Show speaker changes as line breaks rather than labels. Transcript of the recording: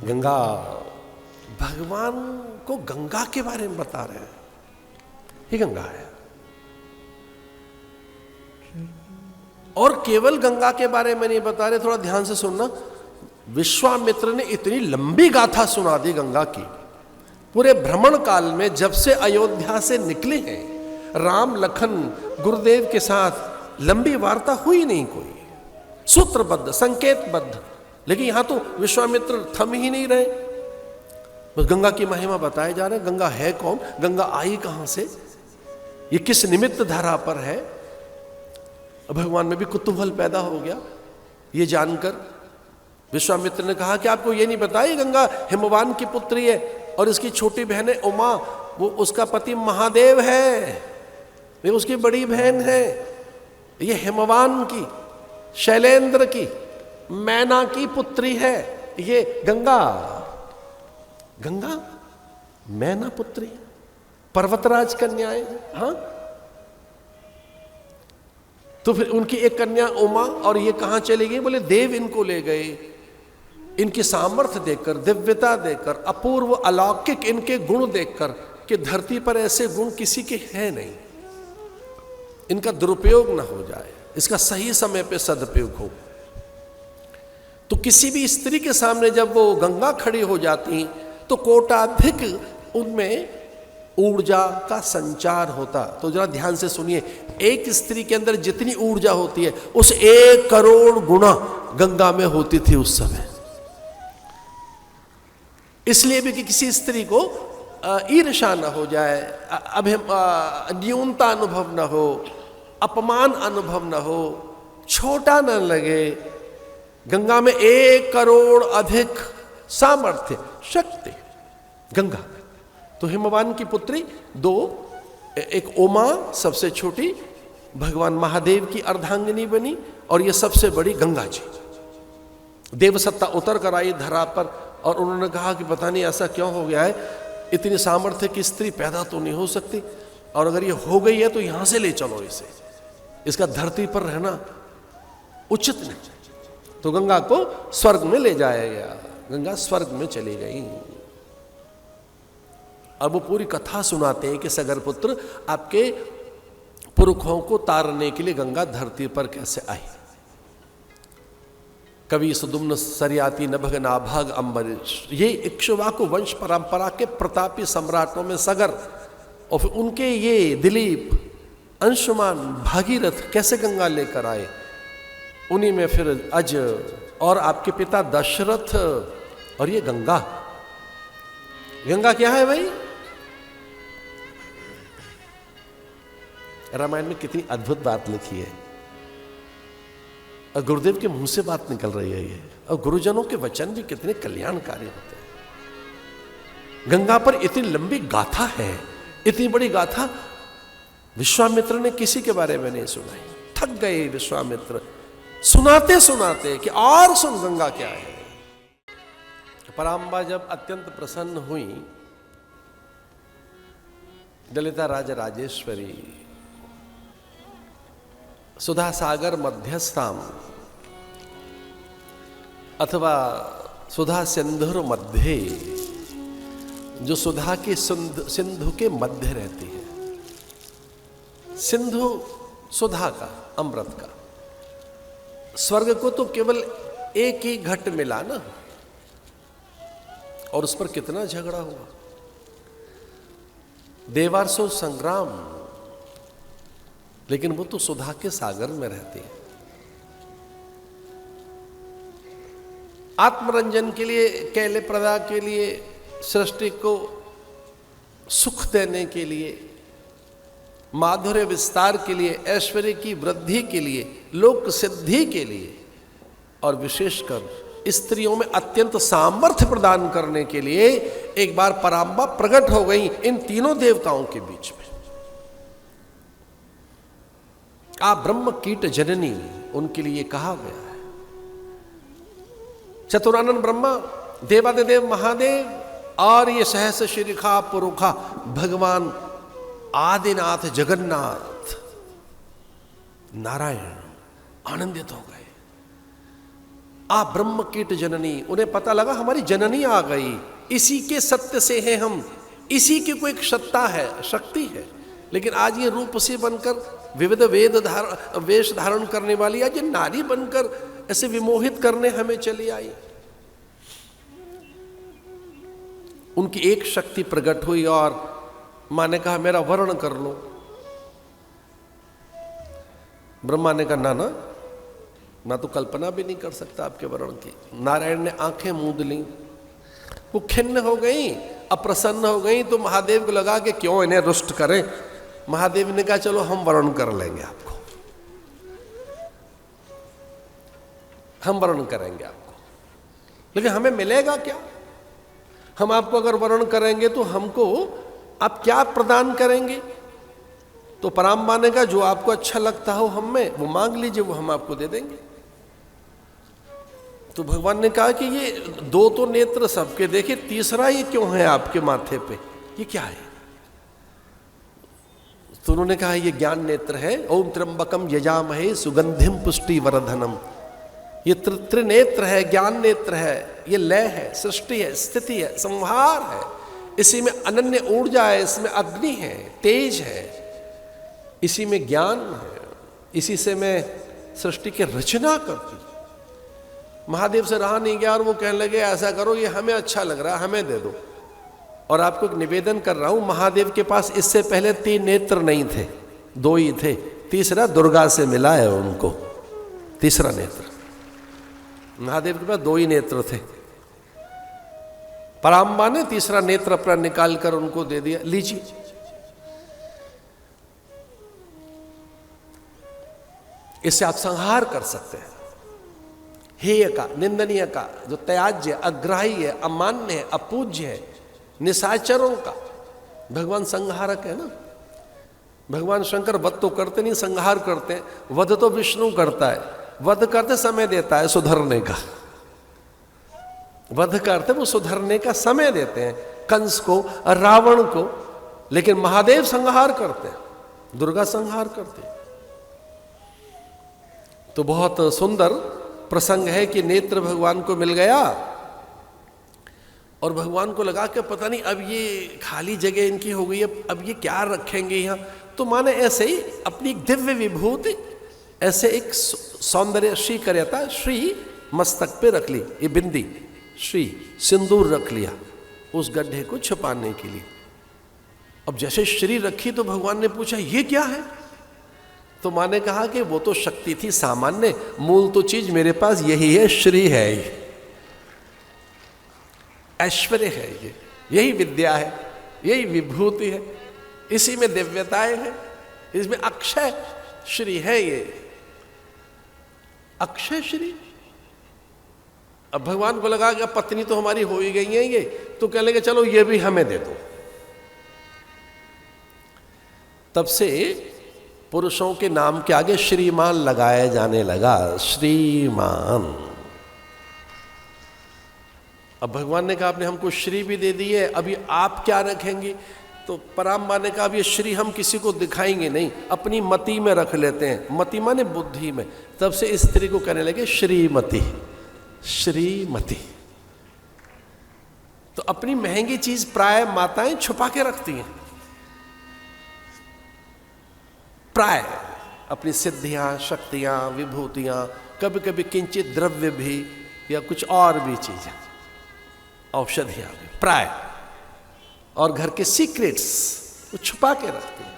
गंगा, भगवान को गंगा के बारे में बता रहे हैं, ये गंगा है। और केवल गंगा के बारे में नहीं बता रहे, थोड़ा ध्यान से सुनना। विश्वामित्र ने इतनी लंबी गाथा सुना दी गंगा की। पूरे भ्रमण काल में जब से अयोध्या से निकले हैं, राम लखन गुरुदेव के साथ लंबी वार्ता हुई नहीं कोई, सूत्रबद्ध संकेतबद्ध। लेकिन यहां तो विश्वामित्र थम ही नहीं रहे, बस गंगा की महिमा बताए जा रहे हैं। गंगा है कौन, गंगा आई कहां से, ये किस निमित्त धारा पर है। भगवान में भी कुतूहल पैदा हो गया ये जानकर। विश्वामित्र ने कहा कि आपको ये नहीं पता, ये गंगा हिमवान की पुत्री है और इसकी छोटी बहन है उमा, वो उसका पति महादेव है, वे उसकी बड़ी बहन है। ये हिमवान की, शैलेंद्र की, मैना की पुत्री है ये गंगा। गंगा मैना पुत्री, पर्वतराज कन्याएं। हाँ, तो फिर उनकी एक कन्या उमा, और ये कहां चली गई? बोले देव इनको ले गए। इनकी सामर्थ्य देखकर, दिव्यता देखकर, अपूर्व अलौकिक इनके गुण देखकर कि धरती पर ऐसे गुण किसी के हैं नहीं, इनका दुरुपयोग ना हो जाए, इसका सही समय पे सदुपयोग हो। तो किसी भी स्त्री के सामने जब वो गंगा खड़ी हो जाती तो कोटाधिक उनमें ऊर्जा का संचार होता। तो जरा ध्यान से सुनिए, एक स्त्री के अंदर जितनी ऊर्जा होती है उस 1 करोड़ गुना गंगा में होती थी उस समय। इसलिए भी कि किसी स्त्री को ईर्ष्या न हो जाए, न्यूनता अनुभव न हो, अपमान अनुभव न हो, छोटा न लगे, गंगा में 1 करोड़ अधिक सामर्थ्य, शक्ति गंगा। तो हिमवान की पुत्री 2, एक उमा सबसे छोटी भगवान महादेव की अर्धांगिनी बनी, और ये सबसे बड़ी गंगा जी। देव सत्ता उतर कर आई धरा पर, और उन्होंने कहा कि पता नहीं ऐसा क्यों हो गया है, इतनी सामर्थ्य की स्त्री पैदा तो नहीं हो सकती, और अगर ये हो गई है तो यहां से ले चलो इसे, इसका धरती पर रहना उचित नहीं। तो गंगा को स्वर्ग में ले जाया गया, गंगा स्वर्ग में चली गई। अब वो पूरी कथा सुनाते हैं कि सगर पुत्र आपके पुरखों को तारने के लिए गंगा धरती पर कैसे आई। कवि सुदुम्न सरियाती नभग नाभाग अम्बरीश, ये इक्ष्वाकु वंश परंपरा के प्रतापी सम्राटों में सगर, और फिर उनके ये दिलीप, अंशुमान, भागीरथ कैसे गंगा लेकर आए। उन्हीं में फिर अज और आपके पिता दशरथ, और ये गंगा। गंगा क्या है भाई? रामायण में कितनी अद्भुत बात लिखी है, और गुरुदेव के मुंह से बात निकल रही है ये, और गुरुजनों के वचन भी कितने कल्याणकारी होते हैं। गंगा पर इतनी लंबी गाथा है, इतनी बड़ी गाथा विश्वामित्र ने किसी के बारे में नहीं सुनाई। थक गए विश्वामित्र सुनाते सुनाते कि और सुन गंगा क्या है। पराम्बा जब अत्यंत प्रसन्न हुई, ललिता राजराजेश्वरी सुधा सागर मध्यस्थाम अथवा सुधा सिंधुर मध्य, जो सुधा के सिंधु के मध्य रहती है। सिंधु सुधा का, अमृत का। स्वर्ग को तो केवल एक ही घट मिला ना, और उस पर कितना झगड़ा हुआ, देवासुर संग्राम, लेकिन वो तो सुधा के सागर में रहती है। आत्मरंजन के लिए, कैले प्रदा के लिए, सृष्टि को सुख देने के लिए, माधुर्य विस्तार के लिए, ऐश्वर्य की वृद्धि के लिए, लोक सिद्धि के लिए, और विशेषकर स्त्रियों में अत्यंत सामर्थ्य प्रदान करने के लिए एक बार पराम्बा प्रकट हो गई इन तीनों देवताओं के बीच में। आ ब्रह्म कीट जननी, उनके लिए कहा गया है। चतुरानन ब्रह्मा, देवादिदेव महादेव, और ये सहस्र शिरिखा पुरुखा भगवान आदिनाथ जगन्नाथ नारायण आनंदित हो गए। आ ब्रह्म कीट जननी, उन्हें पता लगा हमारी जननी आ गई, इसी के सत्य से हैं हम, इसी की कोई एक सत्ता है, शक्ति है। लेकिन आज ये रूप से बनकर विविध वेश धारण करने वाली आज ये नारी बनकर ऐसे विमोहित करने हमें चली आई। उनकी एक शक्ति प्रकट हुई और माँ ने कहा मेरा वर्ण कर लो। ब्रह्मा ने कहा ना ना, मैं तो कल्पना भी नहीं कर सकता आपके वर्ण की। नारायण ने आंखें मूंद ली, वो खिन्न हो गई, अप्रसन्न हो गई। तो महादेव को लगा कि क्यों इन्हें रुष्ट करें। महादेव ने कहा चलो हम वर्ण कर लेंगे आपको, हम वर्ण करेंगे आपको, लेकिन हमें मिलेगा क्या? हम आपको अगर वर्ण करेंगे तो हमको आप क्या प्रदान करेंगे? तो पराम्बा ने कहा जो आपको अच्छा लगता हो हम में वो मांग लीजिए, वो हम आपको दे देंगे। तो भगवान ने कहा कि ये दो तो नेत्र सबके देखे, तीसरा ये क्यों है आपके माथे पे, ये क्या है? तो उन्होंने कहा ये ज्ञान नेत्र है। ओम त्र्यंबकम यजामहे सुगंधिम पुष्टि वर्धनम, ये त्रिनेत्र है, ज्ञान नेत्र है, ये लय है, सृष्टि है, स्थिति है, संहार है, इसी में अनन्य ऊर्जा है, इसमें अग्नि है, तेज है, इसी में ज्ञान है, इसी से मैं सृष्टि की रचना करती। महादेव से रहा नहीं गया और वो कहने लगे ऐसा करो, ये हमें अच्छा लग रहा है, हमें दे दो। और आपको एक निवेदन कर रहा हूं, महादेव के पास इससे पहले 3 नेत्र नहीं थे, 2 ही थे, तीसरा दुर्गा से मिला है उनको, तीसरा नेत्र। महादेव के पास 2 ही नेत्र थे, पराम्बा ने तीसरा नेत्र अपना निकाल कर उनको दे दिया, लीजिए। इससे आप संहार कर सकते हैं हेय का, निंदनीय का, जो त्याज्य, अग्राही है, अमान्य है, अपूज्य है, निशाचरों का। भगवान संहारक है ना। भगवान शंकर वध तो करते नहीं, संहार करते हैं। वध तो विष्णु करता है, वध करते समय देता है सुधरने का, वध करते वो सुधरने का समय देते हैं कंस को और रावण को। लेकिन महादेव संहार करते हैं, दुर्गा संहार करते हैं। तो बहुत सुंदर प्रसंग है कि नेत्र भगवान को मिल गया और भगवान को लगा कि पता नहीं अब ये खाली जगह इनकी हो गई है, अब ये क्या रखेंगे यहाँ। तो माने ऐसे ही अपनी दिव्य विभूति, ऐसे एक सौंदर्य श्री करेता, श्री मस्तक पे रख ली, ये बिंदी श्री सिंदूर रख लिया उस गड्ढे को छुपाने के लिए। अब जैसे श्री रखी तो भगवान ने पूछा ये क्या है? तो माँ ने कहा कि वो तो शक्ति थी सामान्य, मूल तो चीज मेरे पास यही है, श्री है, ये ऐश्वर्य है, ये यही विद्या है, यही विभूति है, इसी में दिव्यताएं हैं, इसमें अक्षय श्री है, ये अक्षय श्री। अब भगवान को लगा कि पत्नी तो हमारी हो ही गई है ये, तो कह लेंगे चलो ये भी हमें दे दो। तब से पुरुषों के नाम के आगे श्रीमान लगाया जाने लगा, श्रीमान। अब भगवान ने कहा आपने हमको श्री भी दे दी है, अभी आप क्या रखेंगे? तो पराम्बा ने कहा अब ये श्री हम किसी को दिखाएंगे नहीं, अपनी मति में रख लेते हैं। मति माने बुद्धि में। तब से स्त्री को कहने लगे श्रीमती, श्रीमती। तो अपनी महंगी चीज प्राय माताएं छुपा के रखती हैं, प्राय अपनी सिद्धियां, शक्तियां, विभूतियां, कभी कभी किंचित द्रव्य भी या कुछ और भी चीजें, औषधियां भी प्राय, और घर के सीक्रेट्स वो छुपा के रखते हैं।